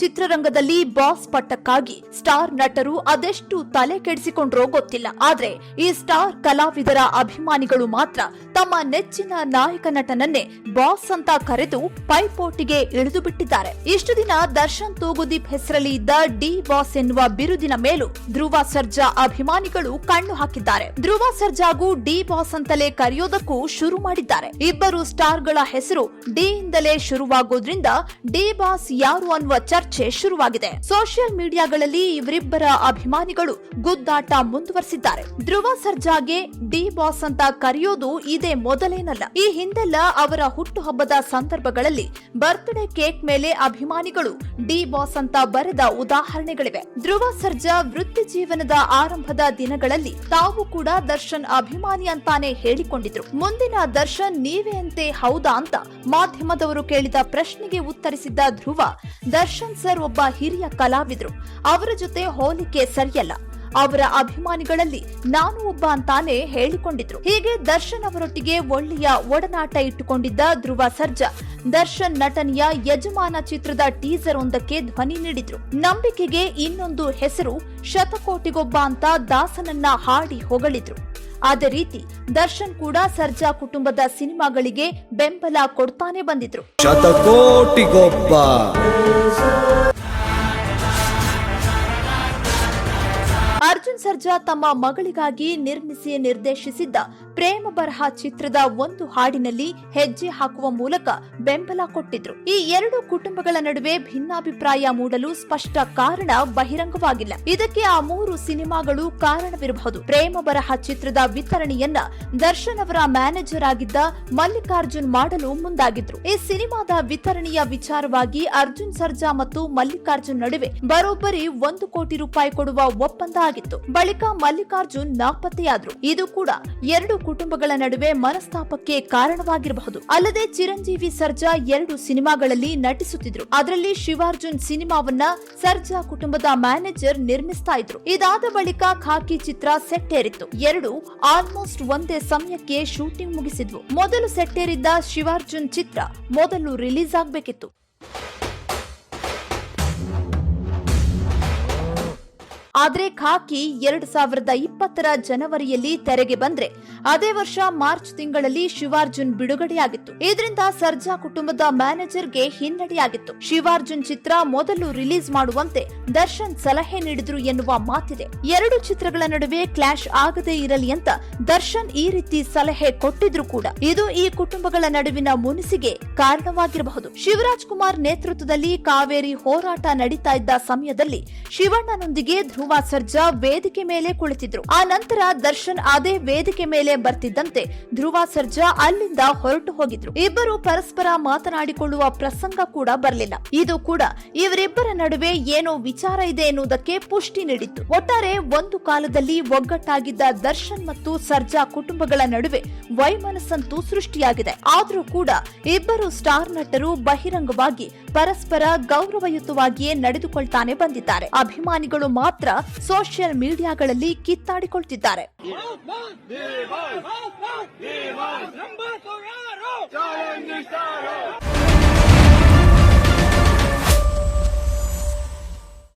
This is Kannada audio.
ಚಿತ್ರರಂಗದಲ್ಲಿ ಬಾಸ್ ಪಟ್ಟಕ್ಕಾಗಿ ಸ್ಟಾರ್ ನಟರು ಅದೆಷ್ಟು ತಲೆ ಕೆಡಿಸಿಕೊಂಡ್ರೋ ಗೊತ್ತಿಲ್ಲ. ಆದ್ರೆ ಈ ಸ್ಟಾರ್ ಕಲಾವಿದರ ಅಭಿಮಾನಿಗಳು ಮಾತ್ರ ತಮ್ಮ ನೆಚ್ಚಿನ ನಾಯಕ ನಟನನ್ನೇ ಬಾಸ್ ಅಂತ ಕರೆದು ಪೈಪೋಟಿಗೆ ಇಳಿದು ಬಿಟ್ಟಿದ್ದಾರೆ. ಇಷ್ಟು ದಿನ ದರ್ಶನ್ ತೂಗುದೀಪ್ ಹೆಸರಲ್ಲಿ ಇದ್ದ ಡಿ ಬಾಸ್ ಎನ್ನುವ ಬಿರುದಿನ ಮೇಲೂ ಧ್ರುವ ಸರ್ಜಾ ಅಭಿಮಾನಿಗಳು ಕಣ್ಣು ಹಾಕಿದ್ದಾರೆ. ಧ್ರುವ ಸರ್ಜಾಗೂ ಡಿ ಬಾಸ್ ಅಂತಲೇ ಕರೆಯೋದಕ್ಕೂ ಶುರು ಮಾಡಿದ್ದಾರೆ. ಇಬ್ಬರು ಸ್ಟಾರ್ಗಳ ಹೆಸರು ಡಿ ಇಂದಲೇ ಶುರುವಾಗೋದ್ರಿಂದ ಡಿ ಬಾಸ್ ಯಾರು ಅನ್ನುವ ಚರ್ಚೆ ಶುರುವಾಗಿದೆ. ಸೋಷಿಯಲ್ ಮೀಡಿಯಾಗಳಲ್ಲಿ ಇವರಿಬ್ಬರ ಅಭಿಮಾನಿಗಳು ಗುದ್ದಾಟ ಮುಂದುವರೆಸಿದ್ದಾರೆ. ಧ್ರುವ ಸರ್ಜಾಗೆ ಡಿ ಬಾಸ್ ಅಂತ ಕರೆಯೋದು ಇದೇ ಮೊದಲೇನಲ್ಲ. ಈ ಹಿಂದೆಲ್ಲ ಅವರ ಹುಟ್ಟುಹಬ್ಬದ ಸಂದರ್ಭಗಳಲ್ಲಿ ಬರ್ತ್ಡೇ ಕೇಕ್ ಮೇಲೆ ಅಭಿಮಾನಿಗಳು ಡಿ ಬಾಸ್ ಅಂತ ಬರೆದ ಉದಾಹರಣೆಗಳಿವೆ. ಧ್ರುವ ಸರ್ಜಾ ವೃತ್ತಿ ಜೀವನದ ಆರಂಭದ ದಿನಗಳಲ್ಲಿ ತಾವು ಕೂಡ ದರ್ಶನ್ ಅಭಿಮಾನಿ ಅಂತಾನೆ ಹೇಳಿಕೊಂಡಿದ್ರು. ಮುಂದಿನ ದರ್ಶನ್ ನೀವೇ ಅಂತೆ ಹೌದಾ ಅಂತ ಮಾಧ್ಯಮದವರು ಕೇಳಿದ ಪ್ರಶ್ನೆಗೆ ಉತ್ತರಿಸಿದ್ದ ಧ್ರುವ, ದರ್ಶನ್ ಸರ್ ಒಬ್ಬ ಹಿರಿಯ ಕಲಾವಿದ್ರು, ಅವರ ಜೊತೆ ಹೋಲಿಕೆ ಸರಿಯಲ್ಲ, ಅವರ ಅಭಿಮಾನಿಗಳಲ್ಲಿ ನಾನು ಒಬ್ಬ ಅಂತಾನೆ ಹೇಳಿಕೊಂಡಿದ್ರು. ಹೀಗೆ ದರ್ಶನ್ ಅವರೊಟ್ಟಿಗೆ ಒಳ್ಳೆಯ ಒಡನಾಟ ಇಟ್ಟುಕೊಂಡಿದ್ದ ಧ್ರುವ ಸರ್ಜಾ ದರ್ಶನ್ ನಟನೆಯ ಯಜಮಾನ ಚಿತ್ರದ ಟೀಸರ್ ಒಂದಕ್ಕೆ ಧ್ವನಿ ನೀಡಿದ್ರು. ನಂಬಿಕೆಗೆ ಇನ್ನೊಂದು ಹೆಸರು ಶತಕೋಟಿಗೊಬ್ಬ ಅಂತ ದಾಸನನ್ನ ಹಾಡಿ ಹೊಗಳಿದ್ರು. ಅದೇ ರೀತಿ ದರ್ಶನ್ ಕೂಡ ಸರ್ಜಾ ಕುಟುಂಬದ ಸಿನಿಮಾಗಳಿಗೆ ಬೆಂಬಲ ಕೊಡ್ತಾನೆ ಬಂದಿದ್ರು. ಶತಕೋಟಿಗೊಬ್ಬ ಅರ್ಜುನ್ ಸರ್ಜಾ ತಮ್ಮ ಮಗಳಿಗಾಗಿ ನಿರ್ಮಿಸಿ ನಿರ್ದೇಶಿಸಿದ್ದ ಪ್ರೇಮ ಬರಹ ಚಿತ್ರದ ಒಂದು ಹಾಡಿನಲ್ಲಿ ಹೆಜ್ಜೆ ಹಾಕುವ ಮೂಲಕ ಬೆಂಬಲ ಕೊಟ್ಟಿದ್ರು. ಈ ಎರಡು ಕುಟುಂಬಗಳ ನಡುವೆ ಭಿನ್ನಾಭಿಪ್ರಾಯ ಮೂಡಲು ಸ್ಪಷ್ಟ ಕಾರಣ ಬಹಿರಂಗವಾಗಿಲ್ಲ. ಇದಕ್ಕೆ ಆ ಮೂರು ಸಿನಿಮಾಗಳು ಕಾರಣವಿರಬಹುದು. ಪ್ರೇಮ ಬರಹ ಚಿತ್ರದ ವಿತರಣೆಯನ್ನ ದರ್ಶನ್ ಅವರ ಮ್ಯಾನೇಜರ್ ಆಗಿದ್ದ ಮಲ್ಲಿಕಾರ್ಜುನ್ ಮಾಡಲು ಮುಂದಾಗಿದ್ರು. ಈ ಸಿನಿಮಾದ ವಿತರಣೆಯ ವಿಚಾರವಾಗಿ ಅರ್ಜುನ್ ಸರ್ಜಾ ಮತ್ತು ಮಲ್ಲಿಕಾರ್ಜುನ್ ನಡುವೆ ಬರೋಬ್ಬರಿ 1 ಕೋಟಿ ರೂಪಾಯಿ ಕೊಡುವ ಒಪ್ಪಂದ ಆಗಿತ್ತು. ಬಳಿಕ ಮಲ್ಲಿಕಾರ್ಜುನ್ ನಾಪತ್ತೆಯಾದ್ರು. ಇದು ಕೂಡ ಎರಡು ಕುಟುಂಬಗಳ ನಡುವೆ ಮನಸ್ತಾಪಕ್ಕೆ ಕಾರಣವಾಗಿರಬಹುದು. ಅಲ್ಲದೆ ಚಿರಂಜೀವಿ ಸರ್ಜಾ 2 ಸಿನಿಮಾಗಳಲ್ಲಿ ನಟಿಸುತ್ತಿದ್ರು. ಅದರಲ್ಲಿ ಶಿವಾರ್ಜುನ್ ಸಿನಿಮಾವನ್ನ ಸರ್ಜಾ ಕುಟುಂಬದ ಮ್ಯಾನೇಜರ್ ನಿರ್ಮಿಸ್ತಾ ಇದ್ರು. ಇದಾದ ಬಳಿಕ ಖಾಕಿ ಚಿತ್ರ ಸೆಟ್ ಏರಿತ್ತು. 2 ಆಲ್ಮೋಸ್ಟ್ ಒಂದೇ ಸಮಯಕ್ಕೆ ಶೂಟಿಂಗ್ ಮುಗಿಸಿದ್ವು. ಮೊದಲು ಸೆಟ್ ಏರಿದ್ದ ಶಿವಾರ್ಜುನ್ ಚಿತ್ರ ಮೊದಲು ರಿಲೀಸ್ ಆಗಬೇಕಿತ್ತು. ಆದ್ರೆ ಖಾಕಿ 2020 ಜನವರಿಯಲ್ಲಿ ತೆರೆಗೆ ಬಂದ್ರೆ ಅದೇ ವರ್ಷ ಮಾರ್ಚ್ ತಿಂಗಳಲ್ಲಿ ಶಿವಾರ್ಜುನ್ ಬಿಡುಗಡೆಯಾಗಿತ್ತು. ಇದರಿಂದ ಸರ್ಜಾ ಕುಟುಂಬದ ಮ್ಯಾನೇಜರ್ಗೆ ಹಿನ್ನಡೆಯಾಗಿತ್ತು. ಶಿವಾರ್ಜುನ್ ಚಿತ್ರ ಮೊದಲು ರಿಲೀಸ್ ಮಾಡುವಂತೆ ದರ್ಶನ್ ಸಲಹೆ ನೀಡಿದ್ರು ಎನ್ನುವ ಮಾತಿದೆ. 2 ಚಿತ್ರಗಳ ನಡುವೆ ಕ್ಲಾಶ್ ಆಗದೇ ಇರಲಿ ಅಂತ ದರ್ಶನ್ ಈ ರೀತಿ ಸಲಹೆ ಕೊಟ್ಟಿದ್ರು ಕೂಡ ಇದು ಈ ಕುಟುಂಬಗಳ ನಡುವಿನ ಮುನಿಸಿಗೆ ಕಾರಣವಾಗಿರಬಹುದು. ಶಿವರಾಜ್ ಕುಮಾರ್ ನೇತೃತ್ವದಲ್ಲಿ ಕಾವೇರಿ ಹೋರಾಟ ನಡೀತಾ ಇದ್ದ ಸಮಯದಲ್ಲಿ ಶಿವಣ್ಣನೊಂದಿಗೆ ಧ್ರುವ ಸರ್ಜಾ ವೇದಿಕೆ ಮೇಲೆ ಕುಳಿತಿದ್ರು. ಆ ನಂತರ ದರ್ಶನ್ ಅದೇ ವೇದಿಕೆ ಮೇಲೆ ಬರ್ತಿದ್ದಂತೆ ಧ್ರುವ ಸರ್ಜಾ ಅಲ್ಲಿಂದ ಹೊರಟು ಹೋಗಿದ್ರು. ಇಬ್ಬರು ಪರಸ್ಪರ ಮಾತನಾಡಿಕೊಳ್ಳುವ ಪ್ರಸಂಗ ಕೂಡ ಬರಲಿಲ್ಲ. ಇದು ಕೂಡ ಇವರಿಬ್ಬರ ನಡುವೆ ಏನೋ ವಿಚಾರ ಇದೆ ಎನ್ನುವುದಕ್ಕೆ ಪುಷ್ಟಿ ನೀಡಿತ್ತು. ಒಟ್ಟಾರೆ ಒಂದು ಕಾಲದಲ್ಲಿ ಒಗ್ಗಟ್ಟಾಗಿದ್ದ ದರ್ಶನ್ ಮತ್ತು ಸರ್ಜಾ ಕುಟುಂಬಗಳ ನಡುವೆ ವೈಮನಸ್ಸಂತೂ ಸೃಷ್ಟಿಯಾಗಿದೆ. ಆದ್ರೂ ಕೂಡ ಇಬ್ಬರು ಸ್ಟಾರ್ ನಟರು ಬಹಿರಂಗವಾಗಿ ಪರಸ್ಪರ ಗೌರವಯುತವಾಗಿಯೇ ನಡೆದುಕೊಳ್ತಾನೆ ಬಂದಿದ್ದಾರೆ. ಅಭಿಮಾನಿಗಳು ಮಾತ್ರ ಸೋಷಿಯಲ್ ಮೀಡಿಯಾಗಳಲ್ಲಿ ಕಿತ್ತಾಡಿಕೊಳ್ತಿದ್ದಾರೆ. Number 4